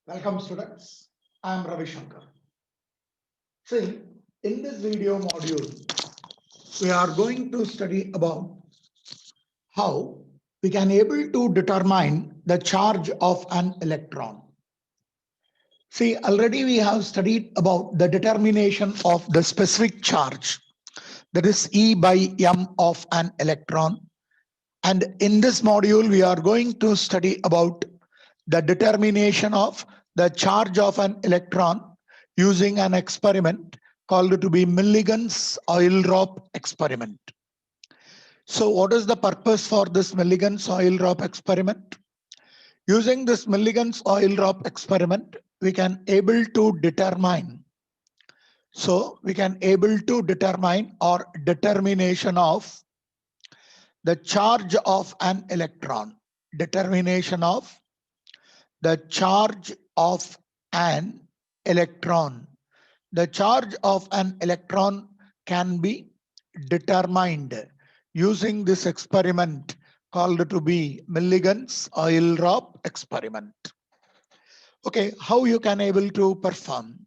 Welcome students, I am Ravi Shankar. See, in this video module, we are going to study about how we can able to determine the charge of an electron. See, already we have studied about the determination of the specific charge, that is E by M of an electron. And in this module, we are going to study about the determination of the charge of an electron using an experiment called to be Millikan's oil drop experiment. So what is the purpose for this Millikan's oil drop experiment? Using this Millikan's oil drop experiment, we can able to determine. So we can able to determine or determination of the charge of an electron. Determination of the charge of an electron. The charge of an electron can be determined using this experiment called to be Millikan's oil drop experiment. Okay, how you can able to perform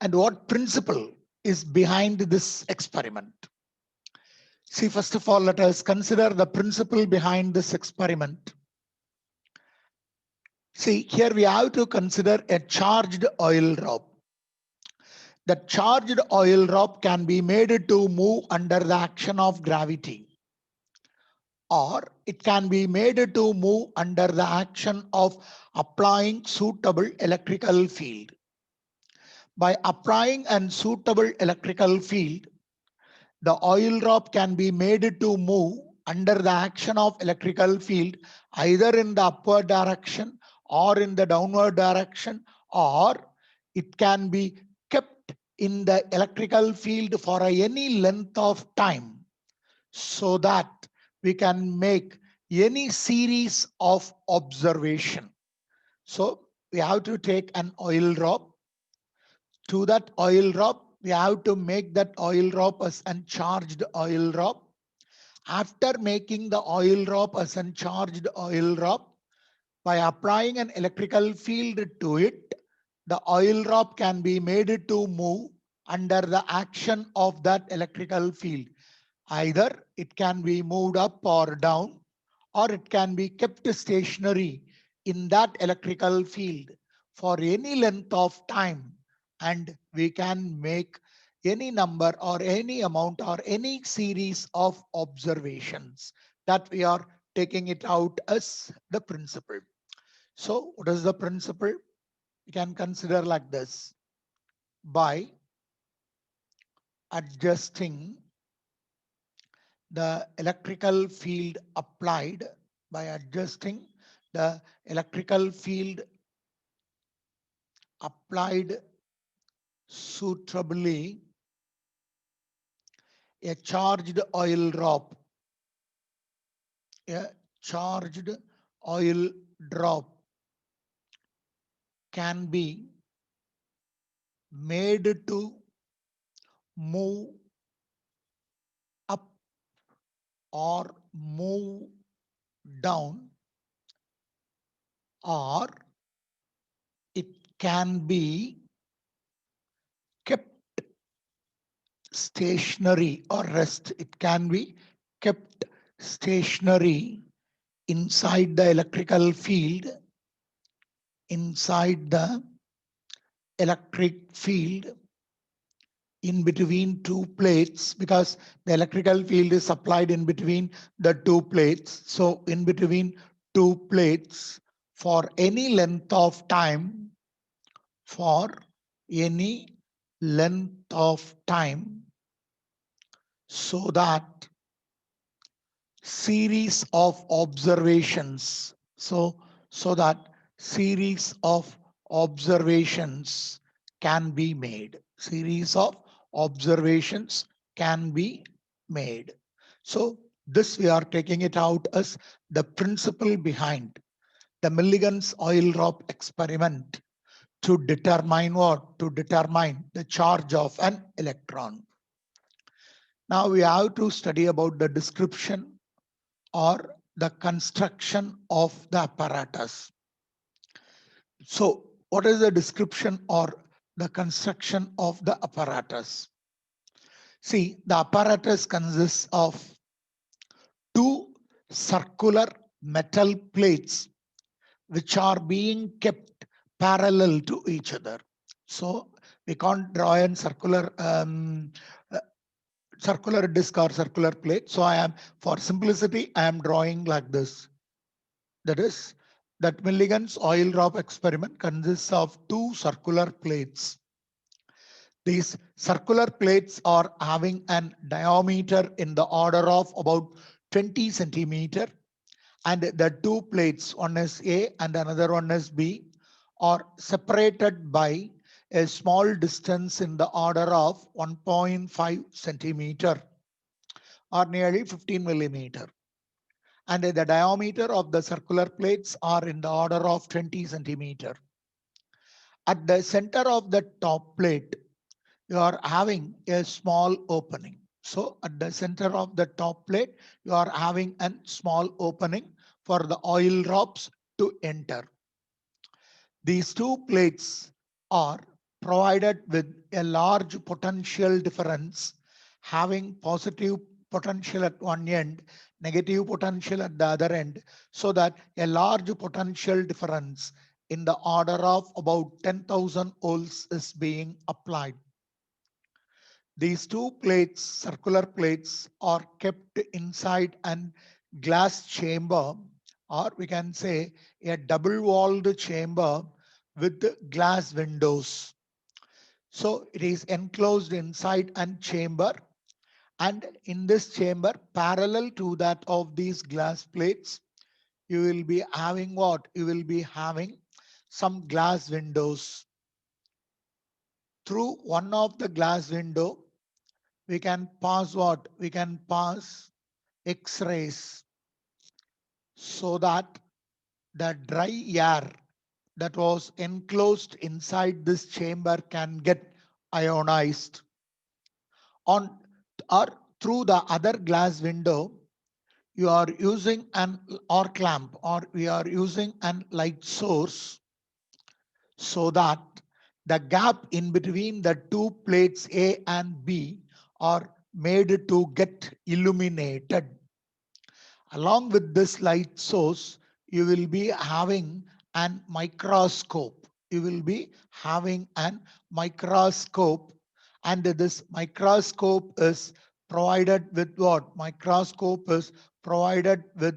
and what principle is behind this experiment? See, first of all, let us consider the principle behind this experiment. See, here we have to consider a charged oil drop. The charged oil drop can be made to move under the action of gravity, or it can be made to move under the action of applying suitable electrical field. By applying an suitable electrical field, the oil drop can be made to move under the action of electrical field either in the upward direction or in the downward direction, or it can be kept in the electrical field for any length of time so that we can make any series of observation. So we have to take an oil drop. To that oil drop, we have to make that oil drop as an charged oil drop. After making the oil drop as an charged oil drop, by applying an electrical field to it, the oil drop can be made to move under the action of that electrical field. Either it can be moved up or down, or it can be kept stationary in that electrical field for any length of time, and we can make any number or any amount or any series of observations that we are taking it out as the principle. So what is the principle? You can consider like this: by adjusting the electrical field applied, by adjusting the electrical field applied suitably, a charged oil drop, a charged oil drop can be made to move up or move down, or it can be kept stationary or rest. It can be kept stationary inside the electrical field, inside the electric field in between two plates, because the electrical field is applied in between the two plates. So in between two plates for any length of time, for any length of time, so that series of observations, so that series of observations can be made. Series of observations can be made. So this we are taking it out as the principle behind the Millikan's oil drop experiment to determine what? To determine the charge of an electron. Now we have to study about the description or the construction of the apparatus. So what is the description or the construction of the apparatus? See, the apparatus consists of two circular metal plates which are being kept parallel to each other. So we can't draw a uh, circular disc or circular plate. So for simplicity, I am drawing like this. That is, that Milligan's oil drop experiment consists of two circular plates. These circular plates are having an diameter in the order of about 20 centimeter, and the two plates, one is A and another one is B, are separated by a small distance in the order of 1.5 centimeter or nearly 15 millimeter. And the diameter of the circular plates are in the order of 20 centimeter. At the center of the top plate, you are having a small opening. So at the center of the top plate, you are having a small opening for the oil drops to enter. These two plates are provided with a large potential difference, having positive potential at one end, negative potential at the other end, so that a large potential difference in the order of about 10,000 volts is being applied. These two plates, circular plates, are kept inside an glass chamber, or we can say a double walled chamber with glass windows. So it is enclosed inside an chamber, and in this chamber, parallel to that of these glass plates, you will be having what? You will be having some glass windows. Through one of the glass window, we can pass what? We can pass X-rays so that the dry air that was enclosed inside this chamber can get ionized. On or through the other glass window, you are using an arc lamp or we are using an light source so that the gap in between the two plates A and B are made to get illuminated. Along with this light source, you will be having an microscope. You will be having an microscope, and this microscope is provided with what? Microscope is provided with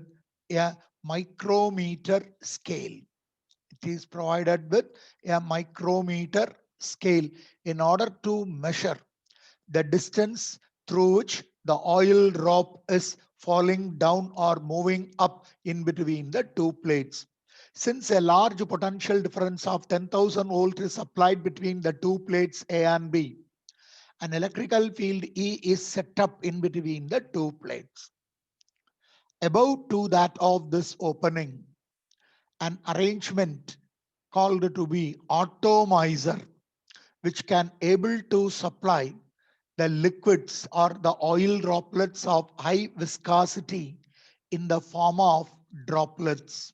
a micrometer scale. It is provided with a micrometer scale in order to measure the distance through which the oil drop is falling down or moving up in between the two plates. Since a large potential difference of 10,000 volts is applied between the two plates A and B, an electrical field E is set up in between the two plates. Above to that of this opening, an arrangement called to be atomizer, which can able to supply the liquids or the oil droplets of high viscosity in the form of droplets.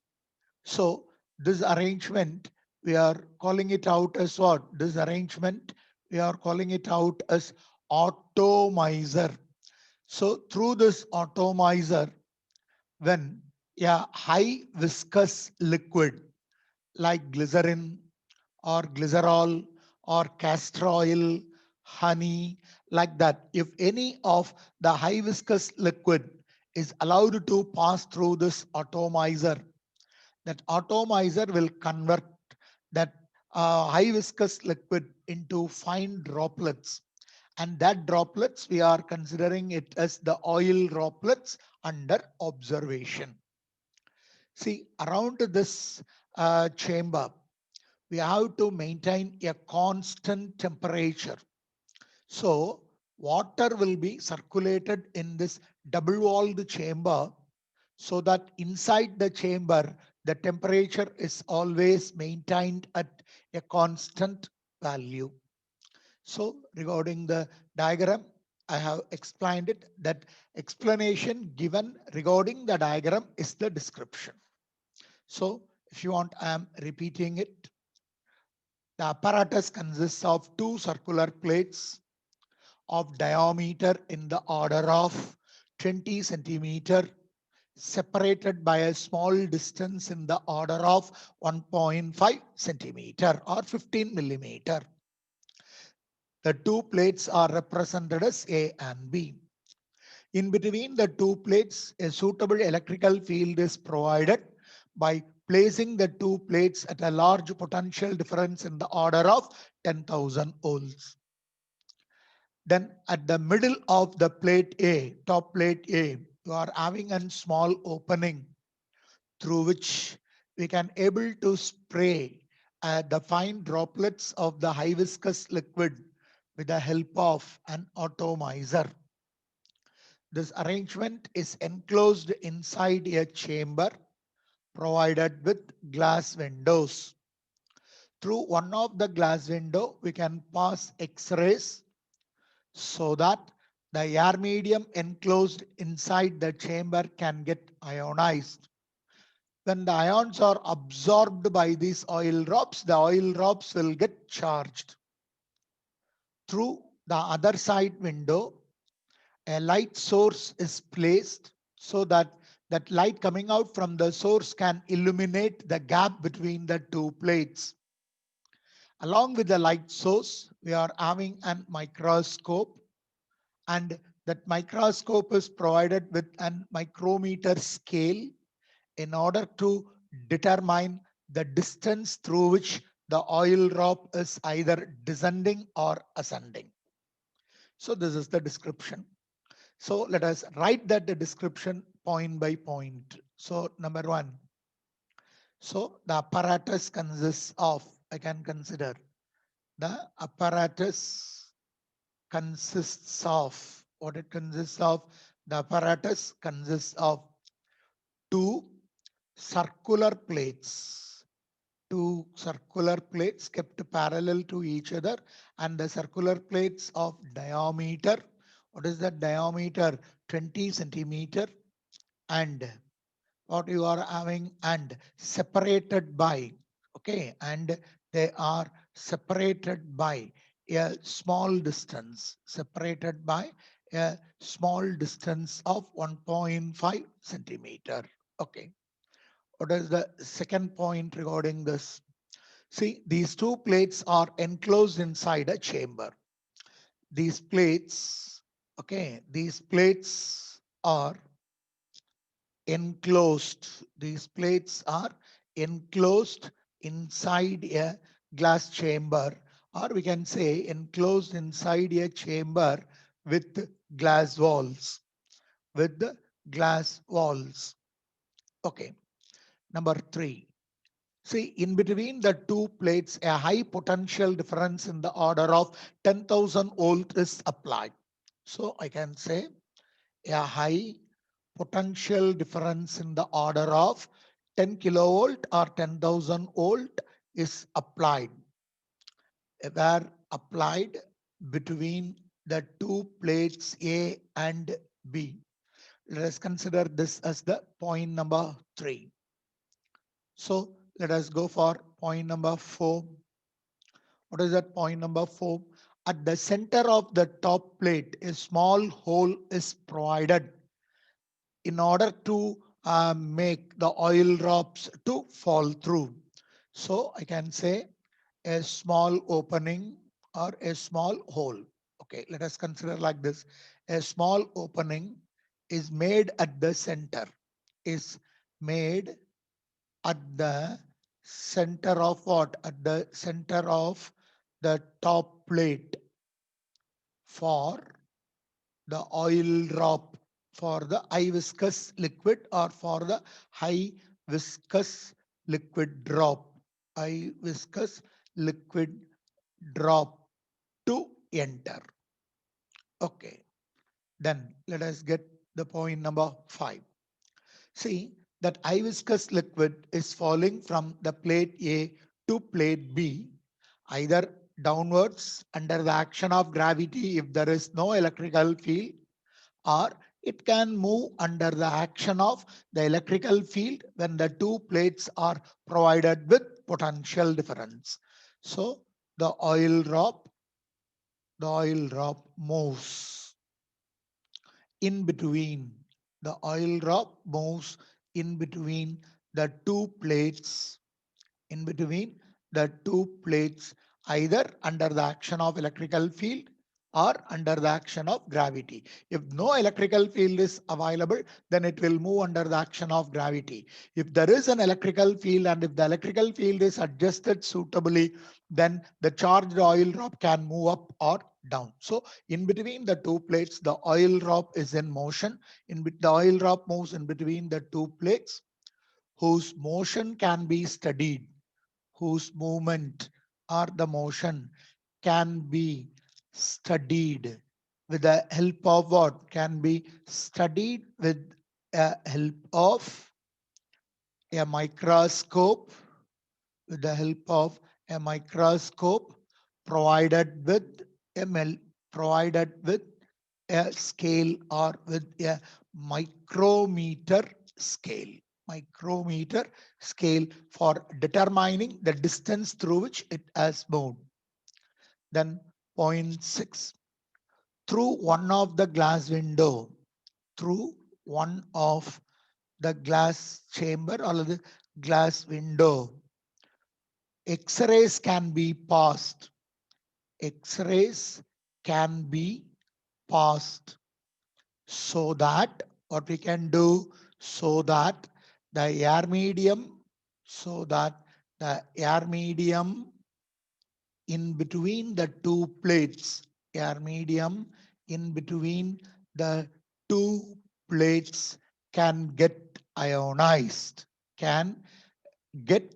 So this arrangement, we are calling it out as what? This arrangement, we are calling it out as atomizer. So through this atomizer, when a high viscous liquid like glycerin or glycerol or castor oil, honey, like that, if any of the high viscous liquid is allowed to pass through this atomizer, that atomizer will convert that high viscous liquid into fine droplets. And that droplets, we are considering it as the oil droplets under observation. See, around this chamber, we have to maintain a constant temperature. So water will be circulated in this double walled chamber so that inside the chamber, the temperature is always maintained at a constant value. So regarding the diagram, I have explained it. That explanation given regarding the diagram is the description. So if you want, I am repeating it. The apparatus consists of two circular plates of diameter in the order of 20 centimeter, separated by a small distance in the order of 1.5 centimeter or 15 millimeter. The two plates are represented as A and B. In between the two plates, a suitable electrical field is provided by placing the two plates at a large potential difference in the order of 10,000 volts. Then at the middle of the plate A, top plate A, you are having a small opening through which we can able to spray the fine droplets of the high viscous liquid with the help of an atomizer. This arrangement is enclosed inside a chamber provided with glass windows. Through one of the glass window, we can pass X-rays so that the air medium enclosed inside the chamber can get ionized. When the ions are absorbed by these oil drops, the oil drops will get charged. Through the other side window, a light source is placed so that that light coming out from the source can illuminate the gap between the two plates. Along with the light source, we are having a microscope, and that microscope is provided with a micrometer scale in order to determine the distance through which the oil drop is either descending or ascending. So this is the description. So let us write that the description point by point. So number one, so the apparatus consists of, I can consider the apparatus consists of, what it consists of, the apparatus consists of two circular plates, two circular plates kept parallel to each other, and the circular plates of diameter, what is the diameter, 20 centimeter, and what you are having, and separated by, okay, and they are separated by a small distance, separated by a small distance of 1.5 centimeter. Okay, what is the second point regarding this? See, these two plates are enclosed inside a chamber. These plates, okay, these plates are enclosed. These plates are enclosed inside a glass chamber, or we can say enclosed inside a chamber with glass walls, with the glass walls. Okay, number three. See, in between the two plates, a high potential difference in the order of 10,000 volt is applied. So I can say a high potential difference in the order of 10 kilovolt or 10,000 volt is applied. Were applied between the two plates A and B. Let us consider this as the point number 3. So let us go for point number 4. What is that point number 4? At the center of the top plate, a small hole is provided in order to make the oil drops to fall through. So I can say a small opening or a small hole. Okay, let us consider like this. A small opening is made at the center, is made at the center of what? At the center of the top plate for the oil drop, for the high viscous liquid or for the high viscous liquid drop, high viscous liquid drop to enter. Okay, then let us get the point number 5. See that high viscous liquid is falling from the plate A to plate B, either downwards under the action of gravity if there is no electrical field, or it can move under the action of the electrical field when the two plates are provided with potential difference. So the oil drop moves in between. The oil drop moves in between the two plates, in between the two plates, either under the action of electrical field or under the action of gravity. If no electrical field is available, then it will move under the action of gravity. If there is an electrical field and if the electrical field is adjusted suitably, then the charged oil drop can move up or down. So in between the two plates, the oil drop is in motion. The oil drop moves in between the two plates whose motion can be studied, whose movement or the motion can be studied with the help of what? Can be studied with the help of a microscope, with the help of a microscope provided with provided with a scale or with a micrometer scale. Micrometer scale for determining the distance through which it has moved. Then point 6. Through one of the glass window, through one of the glass chamber or the glass window, X-rays can be passed. X-rays can be passed so that what we can do, so that the air medium, so that the air medium in between the two plates, air medium in between the two plates can get ionized, can get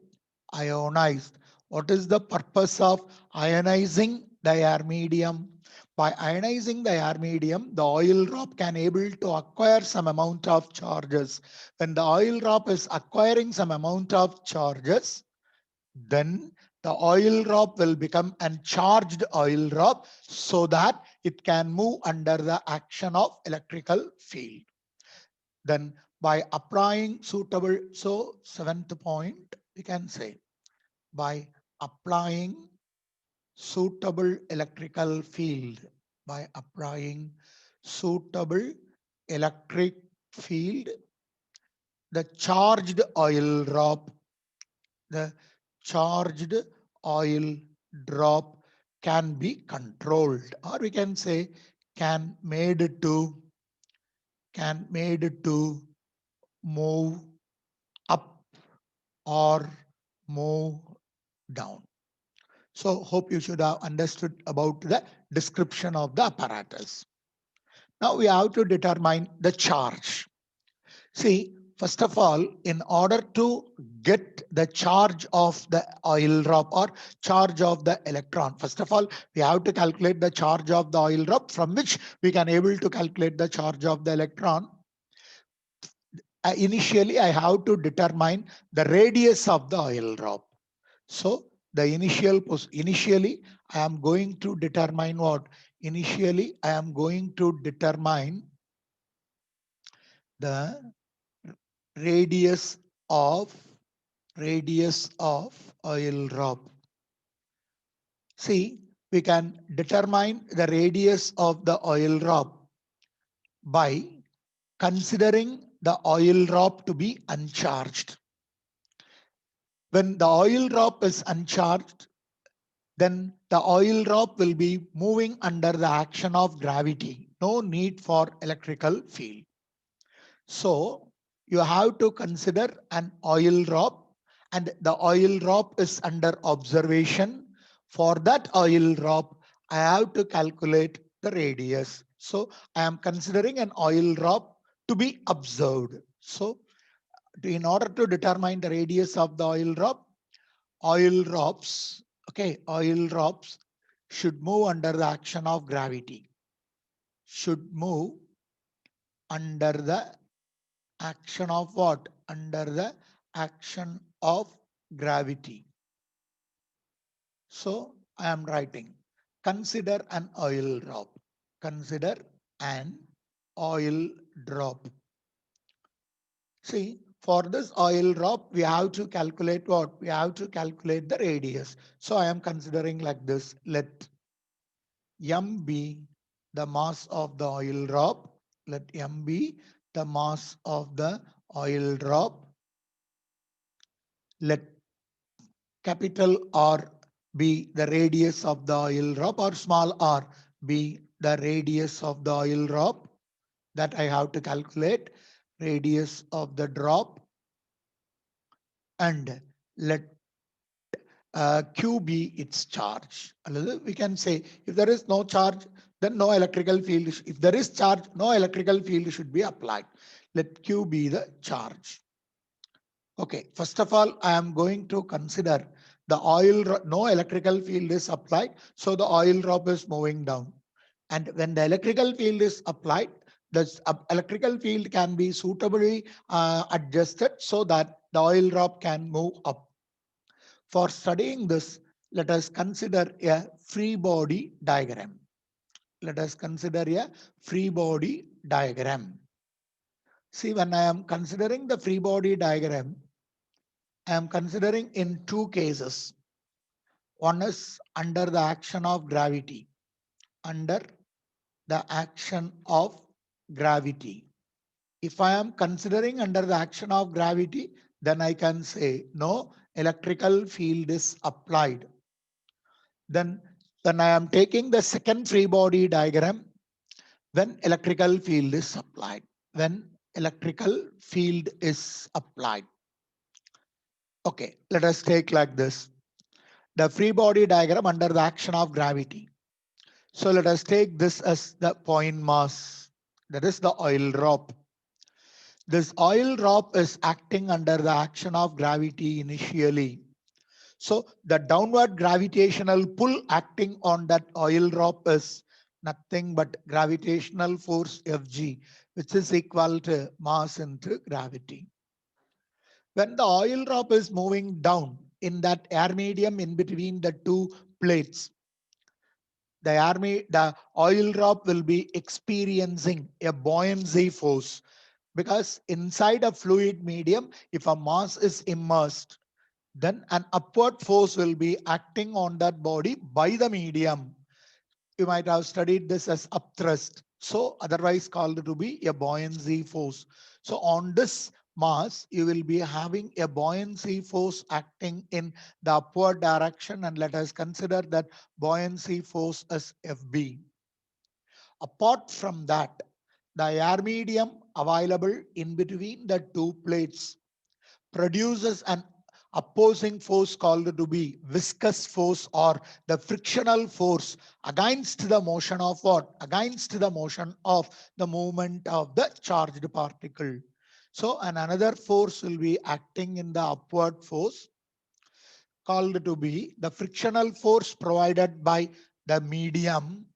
ionized. What is the purpose of ionizing the air medium? By ionizing the air medium, the oil drop can able to acquire some amount of charges. When the oil drop is acquiring some amount of charges, then the oil drop will become a charged oil drop so that it can move under the action of electrical field. Then by applying suitable, so seventh point, we can say by applying suitable electrical field, by applying suitable electric field, the charged oil drop, the charged oil drop can be controlled, or we can say can made to move up or move down. So hope you should have understood about the description of the apparatus. Now we have to determine the charge. See, first of all, in order to get the charge of the oil drop or charge of the electron, first of all, we have to calculate the charge of the oil drop, from which we can able to calculate the charge of the electron. Initially, I have to determine the radius of the oil drop. So the initially I am going to determine what? Initially, I am going to determine the radius of oil drop. See, we can determine the radius of the oil drop by considering the oil drop to be uncharged. When the oil drop is uncharged, then the oil drop will be moving under the action of gravity. No need for electrical field. So you have to consider an oil drop, and the oil drop is under observation. For that oil drop, I have to calculate the radius. So I am considering an oil drop to be observed. So in order to determine the radius of the oil drop, oil drops, okay, oil drops should move under the action of gravity, should move under the action of what? Under the action of gravity. So I am writing, consider an oil drop. Consider an oil drop. See, for this oil drop, we have to calculate what? We have to calculate the radius. So I am considering like this. Let M be the mass of the oil drop. Let M be the mass of the oil drop. Let capital R be the radius of the oil drop, or small r be the radius of the oil drop that I have to calculate. Radius of the drop, and let Q be its charge. We can say if there is no charge, then no electrical field. If there is charge, no electrical field should be applied. Let Q be the charge. Okay, first of all, I am going to consider the no electrical field is applied. So the oil drop is moving down. And when the electrical field is applied, the electrical field can be suitably adjusted so that the oil drop can move up. For studying this, let us consider a free body diagram. Let us consider a free body diagram. See, when I am considering the free body diagram, I am considering in two cases. One is under the action of gravity. Under the action of gravity. If I am considering under the action of gravity, then I can say no electrical field is applied. Then I am taking the second free body diagram when electrical field is applied. When electrical field is applied. Okay, let us take like this. The free body diagram under the action of gravity. So let us take this as the point mass. That is the oil drop. This oil drop is acting under the action of gravity initially. So the downward gravitational pull acting on that oil drop is nothing but gravitational force Fg, which is equal to mass into gravity. When the oil drop is moving down in that air medium in between the two plates, the oil drop will be experiencing a buoyancy force, because inside a fluid medium, if a mass is immersed, then an upward force will be acting on that body by the medium. You might have studied this as upthrust, so otherwise called to be a buoyancy force. So on this mass, you will be having a buoyancy force acting in the upward direction, and let us consider that buoyancy force as Fb. Apart from that, the air medium available in between the two plates produces an opposing force called to be viscous force, or the frictional force against the motion of what? Against the motion of the movement of the charged particle. So another force will be acting in the upward force called to be the frictional force provided by the medium,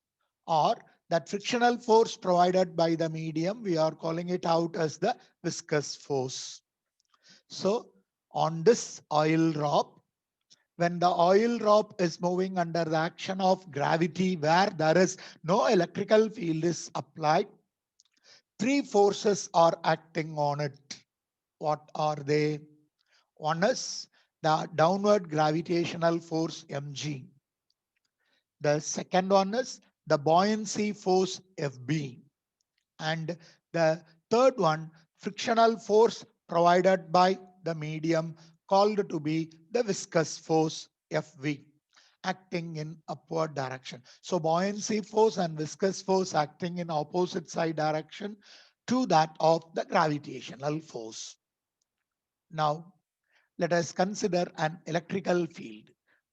or that frictional force provided by the medium, we are calling it out as the viscous force. So on this oil drop, when the oil drop is moving under the action of gravity where there is no electrical field is applied, three forces are acting on it. What are they? One is the downward gravitational force mg. The second one is the buoyancy force Fb. And the third one, frictional force provided by the medium called to be the viscous force Fv, acting in upward direction. So buoyancy force and viscous force acting in opposite side direction to that of the gravitational force. Now, let us consider an electrical field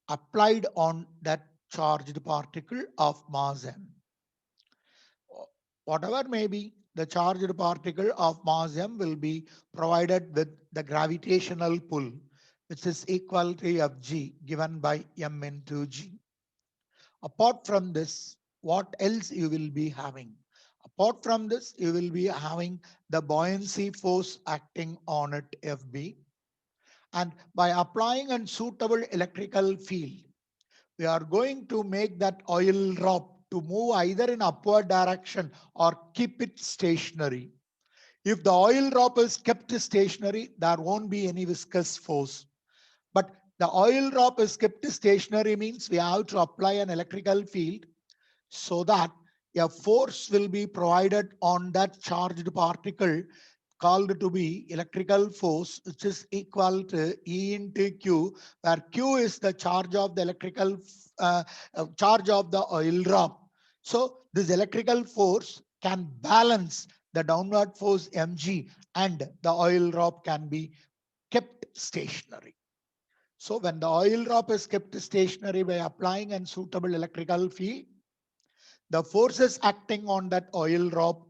applied on that charged particle of mass m. Whatever may be, the charged particle of mass m will be provided with the gravitational pull, which is equal to Fg given by m into g. Apart from this, what else you will be having? Apart from this, you will be having the buoyancy force acting on it, Fb. And by applying a suitable electrical field, we are going to make that oil drop to move either in upward direction or keep it stationary. If the oil drop is kept stationary, there won't be any viscous force. But the oil drop is kept stationary means we have to apply an electrical field so that a force will be provided on that charged particle called to be electrical force, which is equal to E into Q, where Q is the charge of the electrical charge of the oil drop. So this electrical force can balance the downward force mg, and the oil drop can be kept stationary. So when the oil drop is kept stationary by applying a suitable electrical field, the forces acting on that oil drop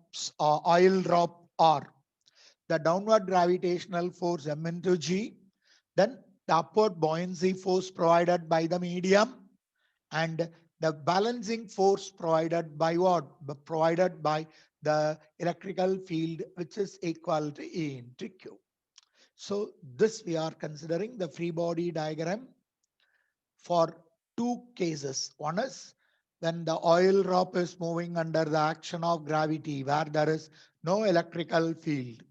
are the downward gravitational force m into g, then the upward buoyancy force provided by the medium, and the balancing force provided by what? Provided by the electrical field, which is equal to E into Q. So this we are considering the free body diagram for two cases. One is when the oil drop is moving under the action of gravity, where there is no electrical field.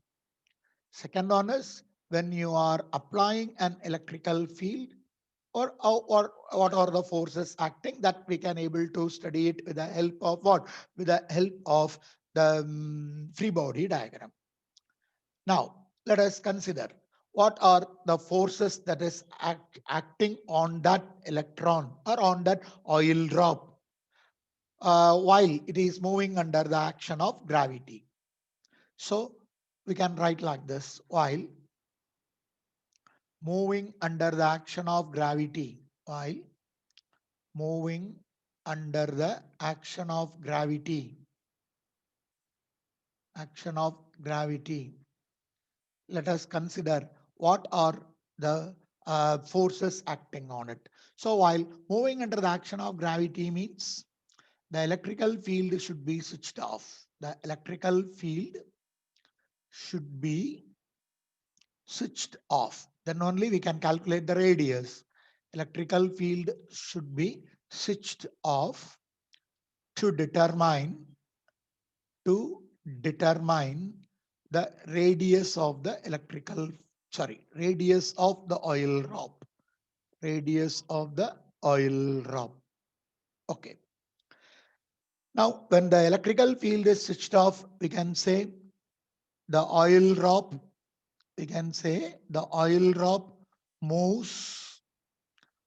Second one is when you are applying an electrical field, or what are the forces acting, that we can able to study it with the help of what? With the help of the free body diagram. Now, let us consider what are the forces that is acting on that electron or on that oil drop while it is moving under the action of gravity. So we can write like this: while moving under the action of gravity, while moving under the action of gravity, let us consider what are the forces acting on it. So while moving under the action of gravity means the electrical field should be switched off. The electrical field should be switched off. Then only we can calculate the radius. Electrical field should be switched off to determine the radius of the radius of the oil drop. Radius of the oil drop. Okay. Now, when the electrical field is switched off, we can say the oil drop, moves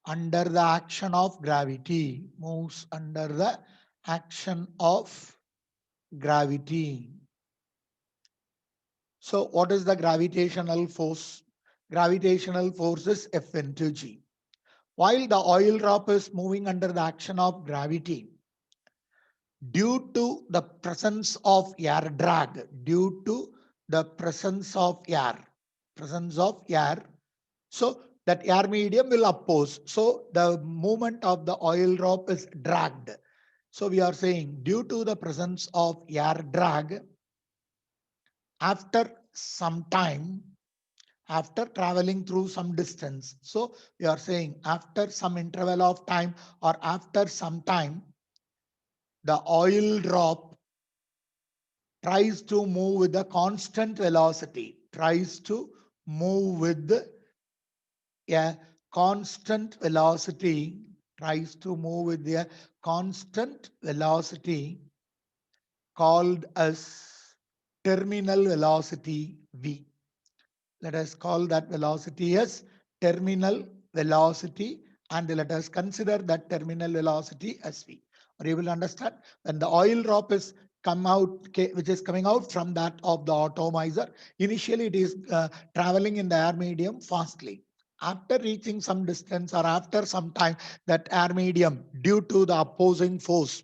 under the action of gravity, So what is the gravitational force? Gravitational force is F into G. While the oil drop is moving under the action of gravity, due to the presence of air drag, so that air medium will oppose. So the movement of the oil drop is dragged. So we are saying due to the presence of air drag, after some time, after traveling through some distance. So we are saying after some interval of time or after some time, the oil drop tries to move with a constant velocity, tries to move with a constant velocity called as terminal velocity V. Let us call that velocity as terminal velocity, and let us consider that terminal velocity as V. Or you will understand when the oil drop is which is coming out from that of the atomizer. Initially, it is traveling in the air medium fastly. After reaching some distance or after some time, that air medium, due to the opposing force,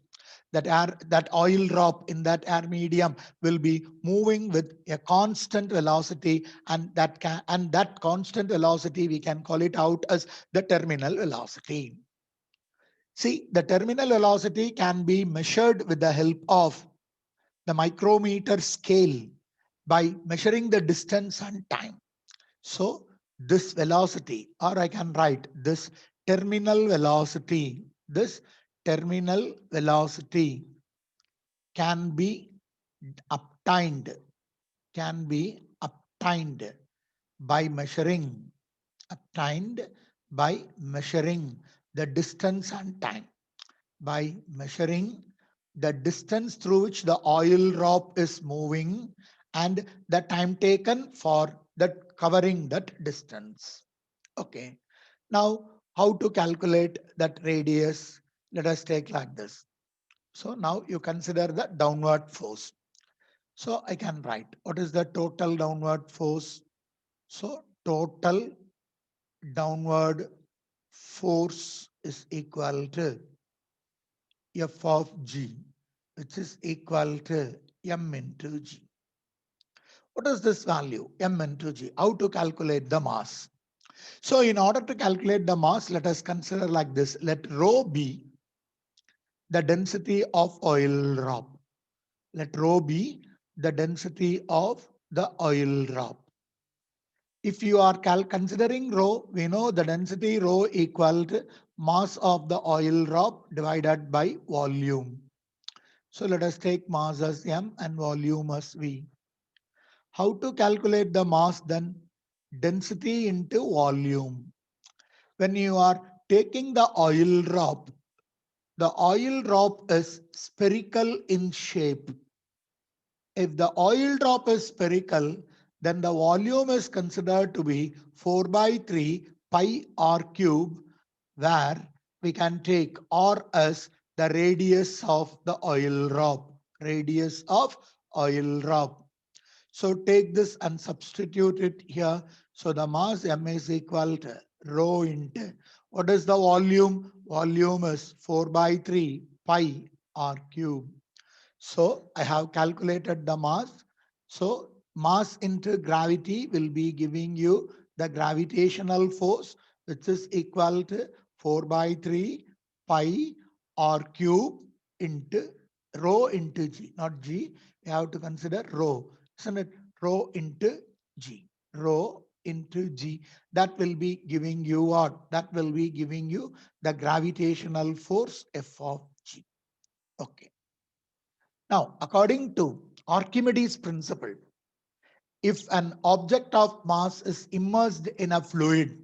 that oil drop in that air medium will be moving with a constant velocity, and that constant velocity we can call it out as the terminal velocity. See, the terminal velocity can be measured with the help of the micrometer scale by measuring the distance and time. So this velocity, or I can write this terminal velocity, can be obtained can be obtained by measuring, obtained by measuring the distance and time, by measuring the distance through which the oil drop is moving and the time taken for that covering that distance. Okay. Now, how to calculate that radius? Let us take like this. So now you consider the downward force. So I can write what is the total downward force. So total downward force is equal to F of G, which is equal to M into G. What is this value? M into G. How to calculate the mass? So in order to calculate the mass, let us consider like this. Let rho be the density of oil drop. Let rho be the density of the oil drop. If you are considering rho, we know the density rho equal to mass of the oil drop divided by volume. So let us take mass as M and volume as V. How to calculate the mass then? Density into volume. When you are taking the oil drop is spherical in shape. If the oil drop is spherical, then the volume is considered to be 4 by 3 pi r cube, where we can take r as the radius of the oil drop. Radius of oil drop. So take this and substitute it here. So the mass M is equal to rho into, what is the volume? Volume is 4 by 3 pi r cube. So I have calculated the mass. So mass into gravity will be giving you the gravitational force, which is equal to 4 by 3 pi r cube into rho into G, not G. You have to consider rho, isn't it? Rho into G, rho into G. That will be giving you what? That will be giving you the gravitational force F of G. Okay. Now, according to Archimedes' principle, if an object of mass is immersed in a fluid,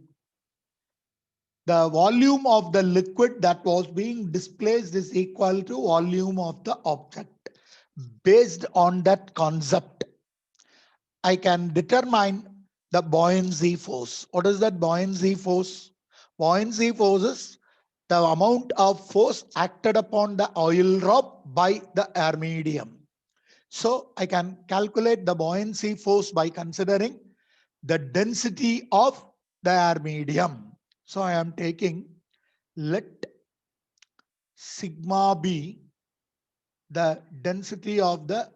the volume of the liquid that was being displaced is equal to volume of the object. Based on that concept, I can determine the buoyancy force. What is that buoyancy force? Buoyancy force is the amount of force acted upon the oil drop by the air medium. So I can calculate the buoyancy force by considering the density of the air medium. So I am taking, let sigma be the density of the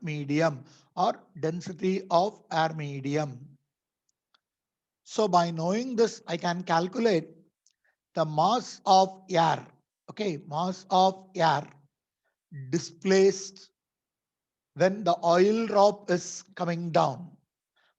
medium or density of air medium. So by knowing this, I can calculate the mass of air. Okay, mass of air displaced when the oil drop is coming down.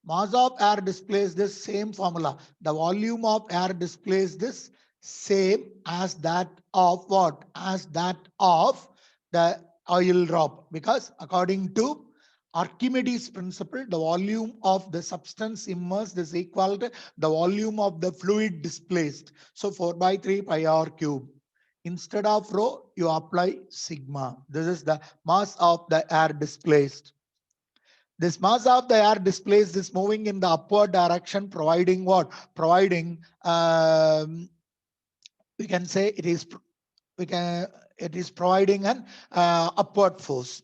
Mass of air displays this same formula. The volume of air displays this same as that of what? As that of the oil drop. Because according to Archimedes' principle, the volume of the substance immersed is equal to the volume of the fluid displaced. So 4 by 3 pi r cube. Instead of rho, you apply sigma. This is the mass of the air displaced. This mass of the air displaced is moving in the upward direction, providing what? Providing, we can say it is providing an upward force.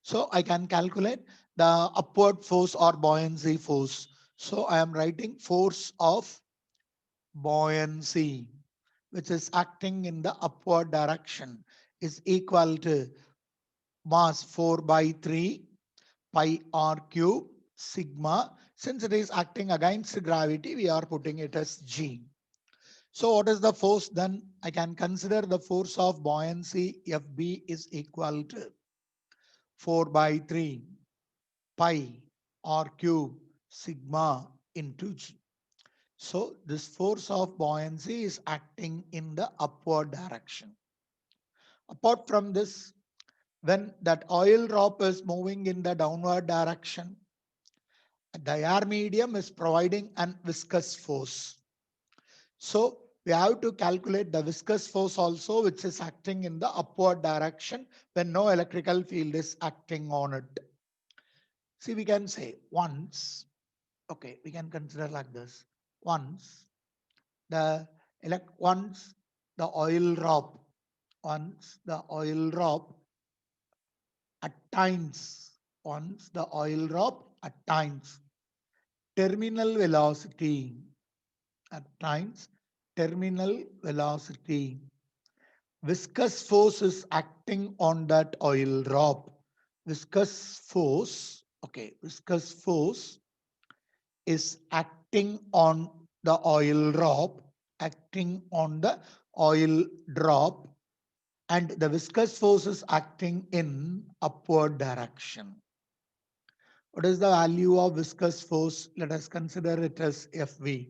So I can calculate the upward force or buoyancy force. So I am writing force of buoyancy, which is acting in the upward direction, is equal to mass 4 by 3 pi r cube sigma. Since it is acting against gravity, we are putting it as G. So what is the force then? I can consider the force of buoyancy Fb is equal to 4 by 3 pi r cube sigma into G. So this force of buoyancy is acting in the upward direction. Apart from this, when that oil drop is moving in the downward direction, the air medium is providing an viscous force. So we have to calculate the viscous force also, which is acting in the upward direction when no electrical field is acting on it. See, we can say once, okay, we can consider like this. Once the once the oil drop, once the oil drop attains, once the oil drop attains terminal velocity, attains terminal velocity, viscous force is acting on that oil drop. Viscous force, okay, viscous force is acting on the oil drop, acting on the oil drop, and the viscous force is acting in upward direction. What is the value of viscous force? Let us consider it as Fv.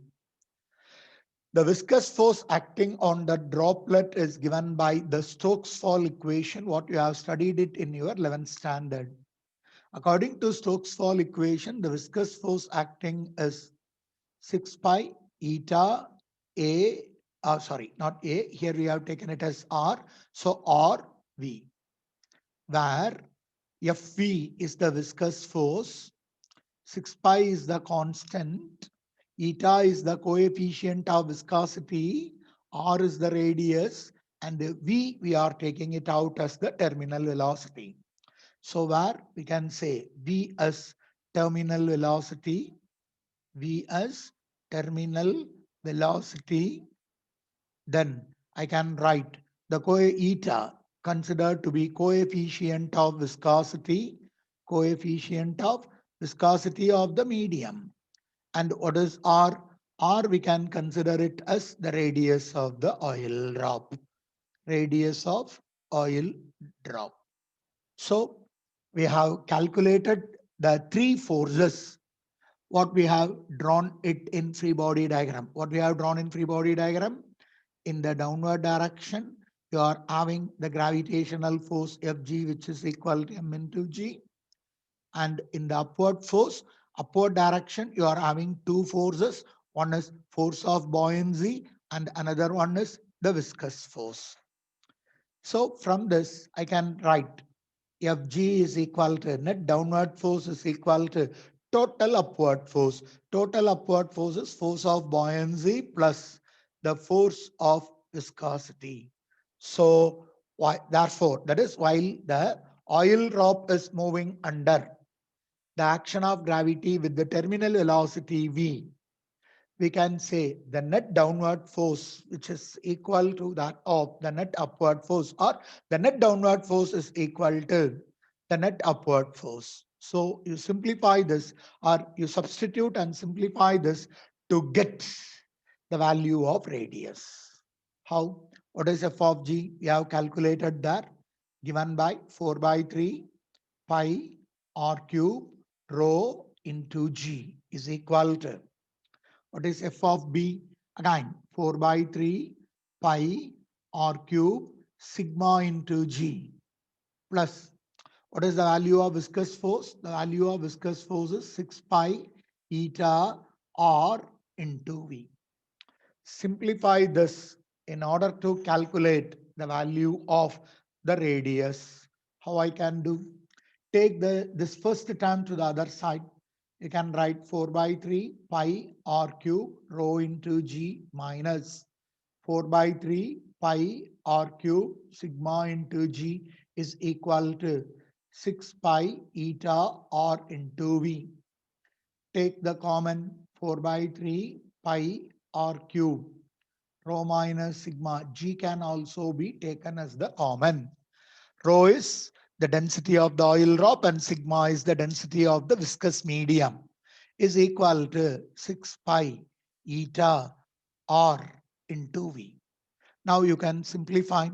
The viscous force acting on the droplet is given by the Stokes-Fall equation, what you have studied it in your 11th standard. According to Stokes-Fall equation, the viscous force acting is 6 pi eta A, sorry, not A, here we have taken it as R, so RV, where Fv is the viscous force, 6 pi is the constant, eta is the coefficient of viscosity, R is the radius, and V we are taking it out as the terminal velocity. So where we can say V as terminal velocity, V as terminal velocity, then I can write the eta considered to be coefficient of viscosity, coefficient of viscosity of the medium. And what is R? R we can consider it as the radius of the oil drop, radius of oil drop. So we have calculated the three forces, what we have drawn it in free body diagram. What we have drawn in free body diagram, in the downward direction, you are having the gravitational force Fg, which is equal to m into g. And in the upward force, upward direction, you are having two forces. One is force of buoyancy and another one is the viscous force. So from this, I can write Fg is equal to net downward force is equal to total upward force. Total upward force is force of buoyancy plus the force of viscosity. So therefore, that is while the oil drop is moving under the action of gravity with the terminal velocity v, we can say the net downward force, which is equal to that of the net upward force, or the net downward force is equal to the net upward force. So you simplify this, or you substitute and simplify this to get the value of radius. How? What is f of g? We have calculated that, given by 4 by 3 pi r cube rho into g is equal to, what is f of b? Again, 4 by 3 pi r cube sigma into g plus, what is the value of viscous force? The value of viscous force is 6 pi eta r into v. Simplify this in order to calculate the value of the radius. How I can do? Take this first term to the other side. You can write 4 by 3 pi r cube rho into g minus 4 by 3 pi r cube sigma into g is equal to 6 pi eta r into v. Take the common 4 by 3 pi r cube. Rho minus sigma. G can also be taken as the common. Rho is the density of the oil drop and sigma is the density of the viscous medium, is equal to 6 pi eta r into v. Now you can simplify.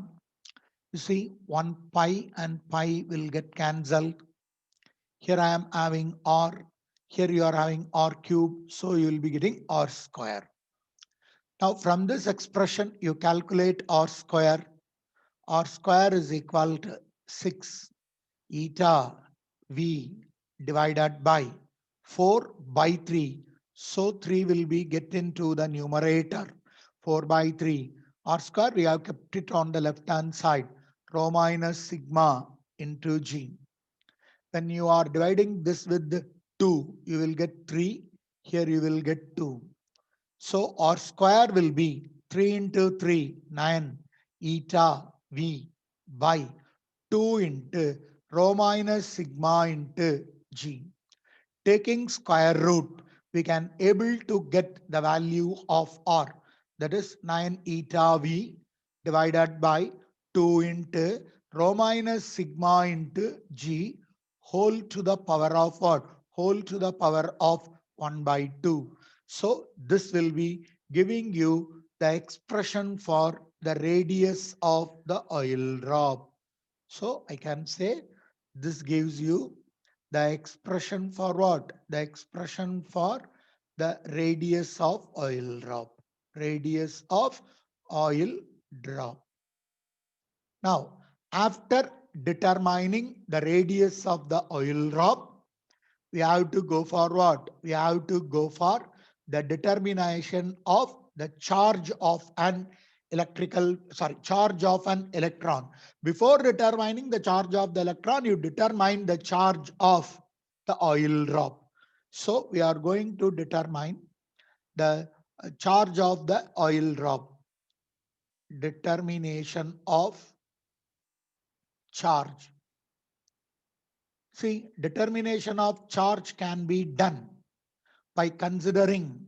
You see, 1 pi and pi will get cancelled. Here I am having r. Here you are having r cube. So you will be getting r square. Now from this expression, you calculate r square. R square is equal to 6 eta V divided by 4 by 3. So 3 will be get into the numerator. 4 by 3 r square, we have kept it on the left hand side. Rho minus sigma into G. When you are dividing this with 2, you will get 3. Here you will get 2. So r square will be 3 into 3, 9 eta V by 2 into rho minus sigma into G. Taking square root, we can able to get the value of R. That is 9 eta V divided by 2 into rho minus sigma into G whole to the power of what? Whole to the power of 1 by 2. So this will be giving you the expression for the radius of the oil drop. So I can say this gives you the expression for what? The expression for the radius of oil drop. Radius of oil drop. Now, after determining the radius of the oil drop, we have to go for what? We have to go for the determination of the charge of an charge of an electron. Before determining the charge of the electron, you determine the charge of the oil drop. So we are going to determine the charge of the oil drop. Determination of charge. See, determination of charge can be done by considering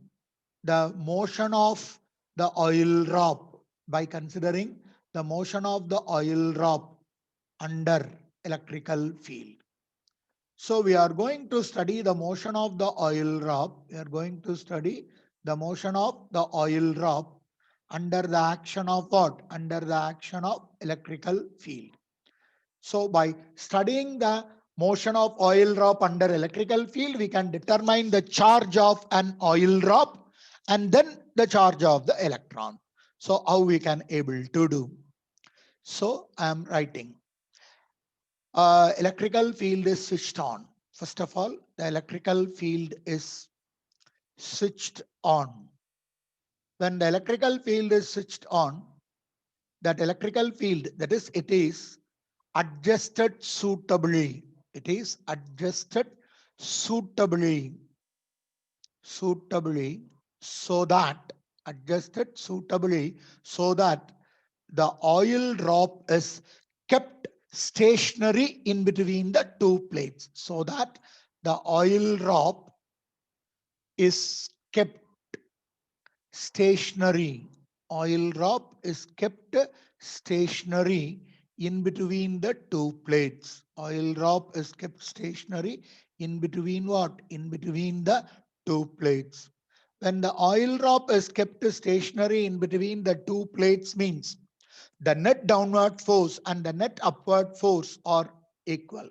the motion of the oil drop, by considering the motion of the oil drop under electrical field. So we are going to study the motion of the oil drop. We are going to study the motion of the oil drop under the action of what? Under the action of electrical field. So by studying the motion of oil drop under electrical field, we can determine the charge of an oil drop and then the charge of the electron. So how we can able to do? So I am writing. Electrical field is switched on. First of all, the electrical field is switched on. When the electrical field is switched on, that electrical field, that is, it is adjusted suitably. It is adjusted suitably. So that adjusted suitably so that the oil drop is kept stationary in between the two plates, so that the oil drop is kept stationary. Oil drop is kept stationary in between the two plates. Oil drop is kept stationary in between what? In between the two plates. When the oil drop is kept stationary in between the two plates means the net downward force and the net upward force are equal.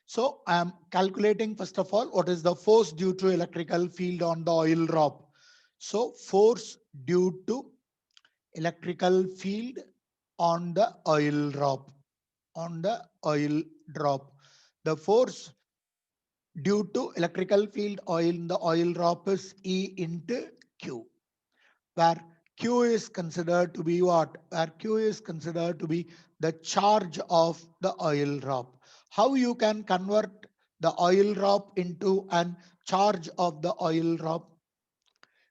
So I am calculating first of all what is the force due to electrical field on the oil drop. So force due to electrical field on the oil drop. On the oil drop. The force due to electrical field oil in the oil drop is E into Q, where Q is considered to be what? Where Q is considered to be the charge of the oil drop. How you can convert the oil drop into an charge of the oil drop?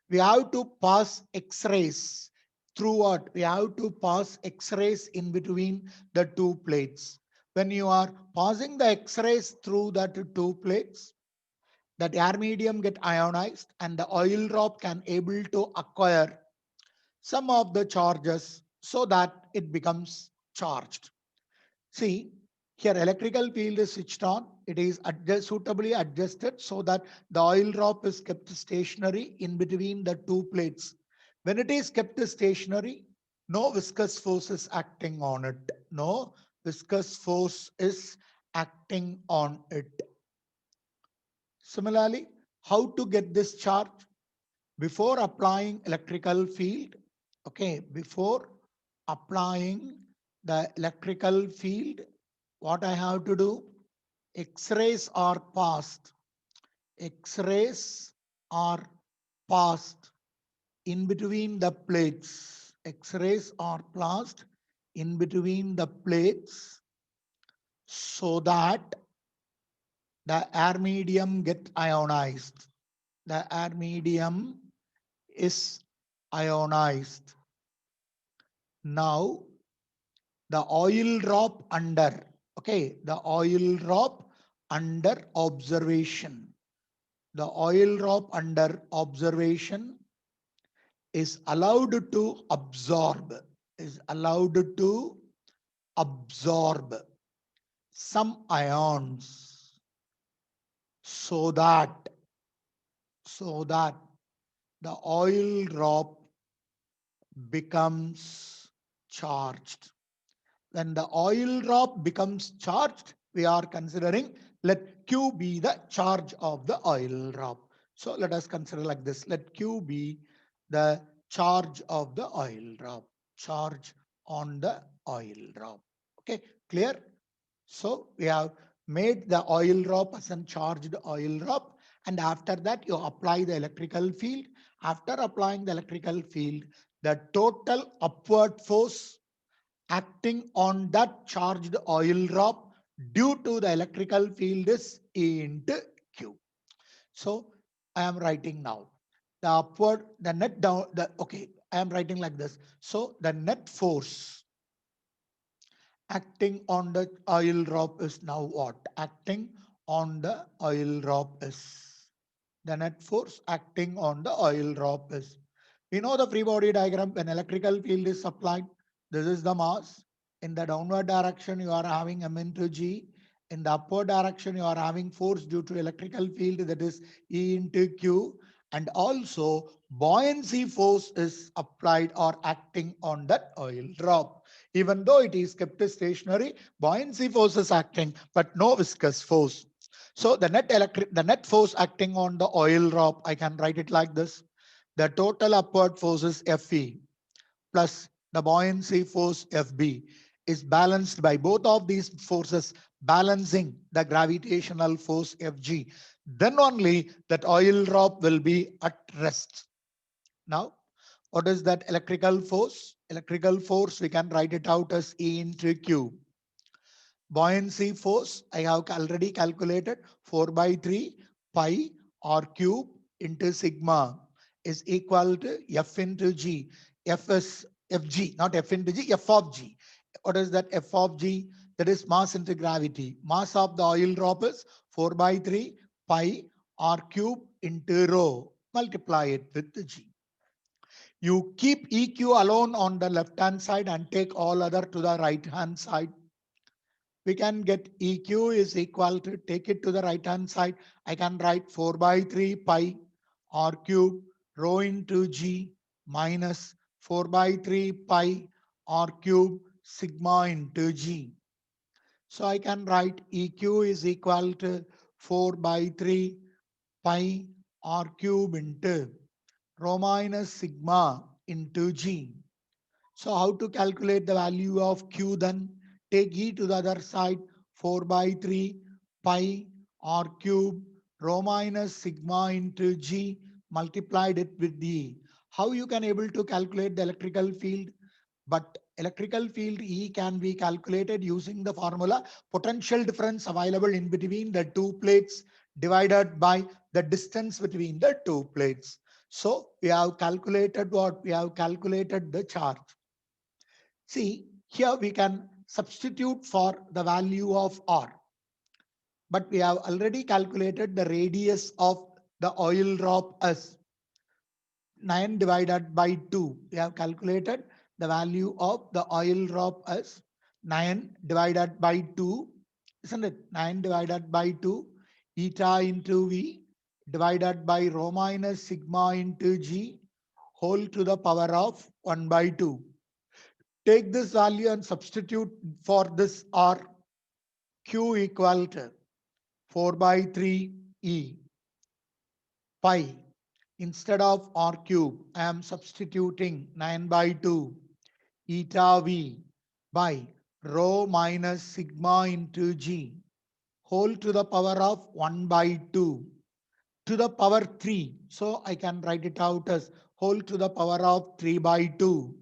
We have to pass X-rays through what? We have to pass X-rays in between the two plates. When you are passing the X-rays through that two plates, that air medium get ionized and the oil drop can able to acquire some of the charges so that it becomes charged. See, here electrical field is switched on. It is suitably adjusted so that the oil drop is kept stationary in between the two plates. When it is kept stationary, no viscous force is acting on it. No viscous force is acting on it. Similarly, how to get this charge? Before applying electrical field, okay, before applying the electrical field, what I have to do? X-rays are passed. X-rays are passed in between the plates. X-rays are passed in between the plates so that the air medium get ionized. The air medium is ionized. Now the oil drop under, okay, the oil drop under observation. The oil drop under observation is allowed to absorb, is allowed to absorb some ions so that so that the oil drop becomes charged. When the oil drop becomes charged, we are considering, let Q be the charge of the oil drop. So let us consider like this. Let Q be the charge of the oil drop. Charge on the oil drop. Okay, clear? So we have made the oil drop as a charged oil drop, and after that you apply the electrical field. After applying the electrical field, the total upward force acting on that charged oil drop due to the electrical field is E into Q. So I am writing now the upward, the net down, okay, I am writing like this. So the net force acting on the oil drop is now what? Acting on the oil drop is, the net force acting on the oil drop is, we know the free body diagram. When electrical field is applied, this is the mass. In the downward direction, you are having M into G. In the upward direction, you are having force due to electrical field, that is E into Q. And also buoyancy force is applied or acting on that oil drop. Even though it is kept stationary, buoyancy force is acting, but no viscous force. So the net force acting on the oil drop, I can write it like this. The total upward force is Fe plus the buoyancy force Fb is balanced by both of these forces balancing the gravitational force Fg. Then only that oil drop will be at rest. Now, what is that electrical force? Electrical force, we can write it out as E into Q. Buoyancy force, I have already calculated, 4 by 3 pi r cube into sigma is equal to F into G. F is Fg, not F into G, F of G. What is that F of G? That is mass into gravity. Mass of the oil drop is 4 by 3 pi r cube into rho. Multiply it with the G. You keep EQ alone on the left hand side and take all other to the right hand side. We can get EQ is equal to, take it to the right hand side. I can write 4 by 3 pi r cube rho into G minus 4 by 3 pi r cube sigma into G. So I can write EQ is equal to 4 by 3 pi r cube into rho minus sigma into G. So how to calculate the value of Q then? Take E to the other side, 4 by 3 pi r cube rho minus sigma into G, multiplied it with D. How you can able to calculate the electrical field? But electrical field E can be calculated using the formula potential difference available in between the two plates divided by the distance between the two plates. So we have calculated what? We have calculated the charge. See, here we can substitute for the value of R, but we have already calculated the radius of the oil drop as 9 divided by 2. We have calculated the value of the oil drop as 9 divided by 2, isn't it? 9 divided by 2, eta into V divided by rho minus sigma into G whole to the power of 1 by 2. Take this value and substitute for this R. Q equal to 4 by 3 E pi. Instead of R cube, I am substituting 9 by 2 eta V by rho minus sigma into G whole to the power of 1 by 2 to the power 3. So I can write it out as whole to the power of 3 by 2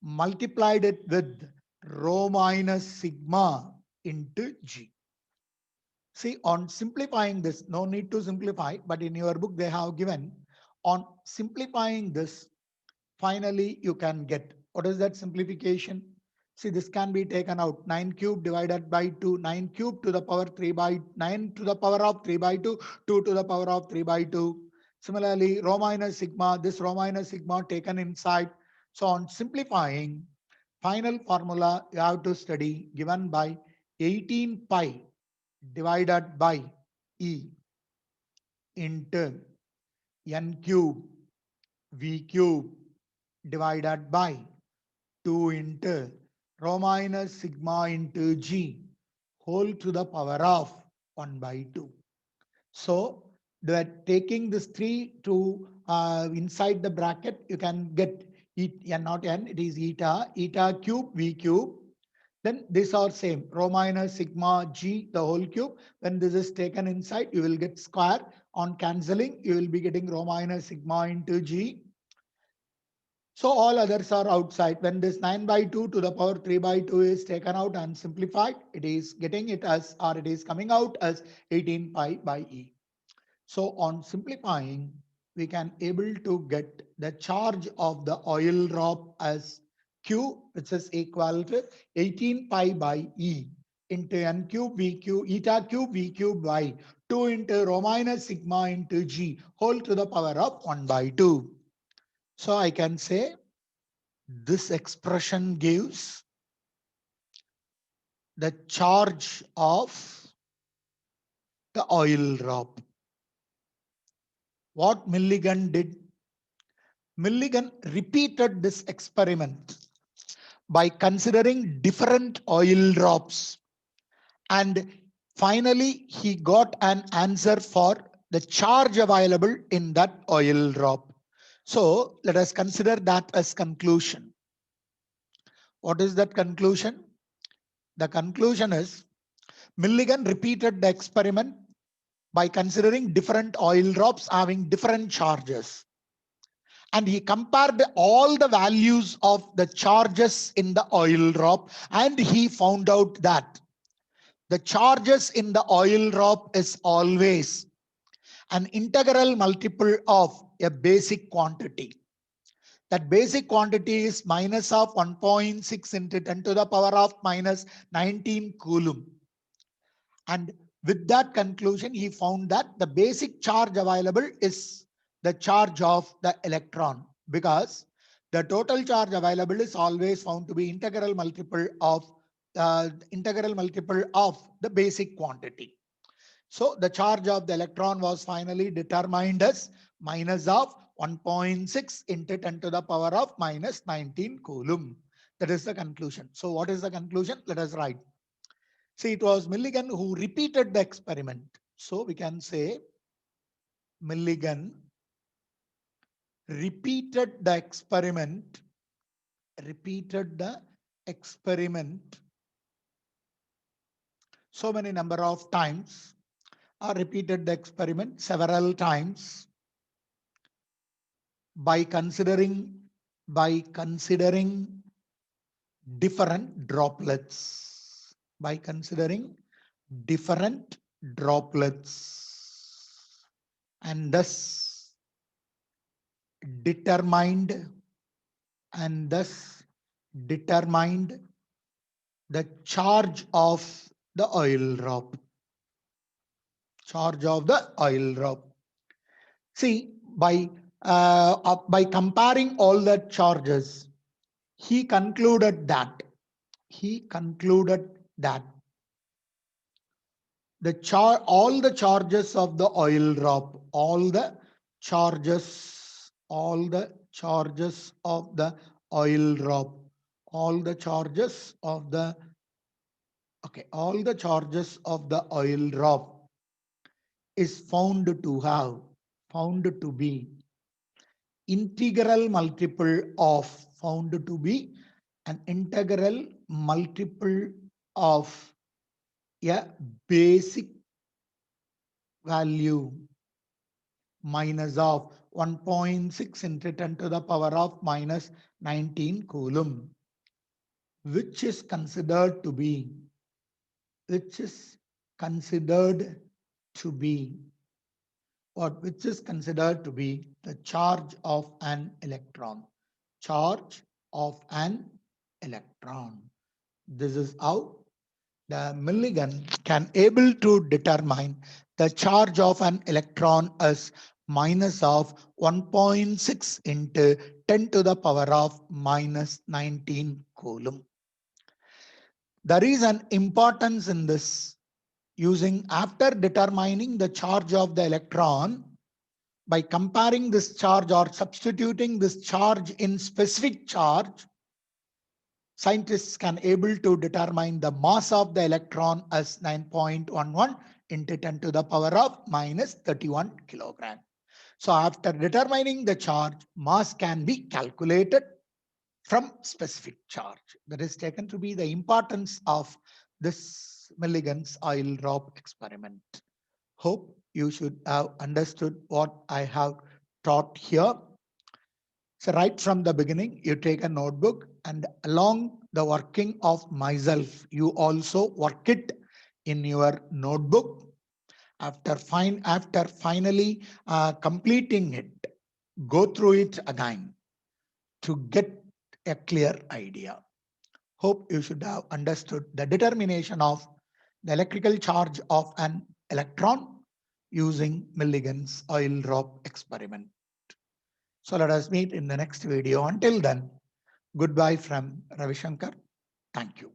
multiplied it with rho minus sigma into g. See, on simplifying this, no need to simplify, but in your book they have given on simplifying this, finally you can get, what is that simplification? See, this can be taken out. 9 cube divided by 2, 9 cube to the power 3 by 9 to the power of 3 by 2, 2 to the power of 3 by 2. Similarly, rho minus sigma, this rho minus sigma taken inside. So on simplifying, final formula you have to study given by 18 pi divided by E into n cube V cube divided by 2 into rho minus sigma into G whole to the power of 1 by 2. So that taking this 3 to inside the bracket, you can get n not n, it is eta cube V cube. Then these are same, rho minus sigma G the whole cube. When this is taken inside, you will get square. On cancelling, you will be getting rho minus sigma into G. So all others are outside. When this 9 by 2 to the power 3 by 2 is taken out and simplified, it is getting it as, or it is coming out as 18 pi by E. So on simplifying, we can able to get the charge of the oil drop as Q, which is equal to 18 pi by E into n cube V cube, eta cube V cube by 2 into rho minus sigma into G whole to the power of 1 by 2. So I can say this expression gives the charge of the oil drop. What Milligan did? Milligan repeated this experiment by considering different oil drops, and finally he got an answer for the charge available in that oil drop. So let us consider that as conclusion. What is that conclusion? The conclusion is Milligan repeated the experiment by considering different oil drops having different charges. And he compared all the values of the charges in the oil drop, and he found out that the charges in the oil drop is always an integral multiple of a basic quantity. That basic quantity is minus of 1.6 into 10 to the power of minus 19 coulomb. And with that conclusion, he found that the basic charge available is the charge of the electron, because the total charge available is always found to be integral multiple of the basic quantity. So the charge of the electron was finally determined as minus of 1.6 into 10 to the power of minus 19 coulomb. That is the conclusion. So what is the conclusion? Let us write. See, it was Milligan who repeated the experiment. So we can say Milligan repeated the experiment, so many number of times, or repeated the experiment several times by considering different droplets, and thus determined the charge of the oil drop. See, by comparing all the charges, he concluded that all the charges of the oil drop, all the charges of the oil drop is found to be integral multiple of a basic value minus of 1.6 into 10 to the power of minus 19 coulomb, which is considered to be which is considered to be which is considered to be the charge of an electron. Charge of an electron. This is how the Millikan can able to determine the charge of an electron as minus of 1.6 into 10 to the power of minus 19 coulomb. There is an importance in this. Using after determining the charge of the electron, by comparing this charge or substituting this charge in specific charge, scientists can able to determine the mass of the electron as 9.11 into 10 to the power of minus 31 kilogram. So after determining the charge, mass can be calculated from specific charge. That is taken to be the importance of this Millikan's oil drop experiment. Hope you should have understood what I have taught here. So right from the beginning, you take a notebook and along the working of myself, you also work it in your notebook. After finally completing it, go through it again to get a clear idea. Hope you should have understood the determination of the electrical charge of an electron using Millikan's oil drop experiment. So let us meet in the next video. Until then, goodbye from Ravi Shankar. Thank you.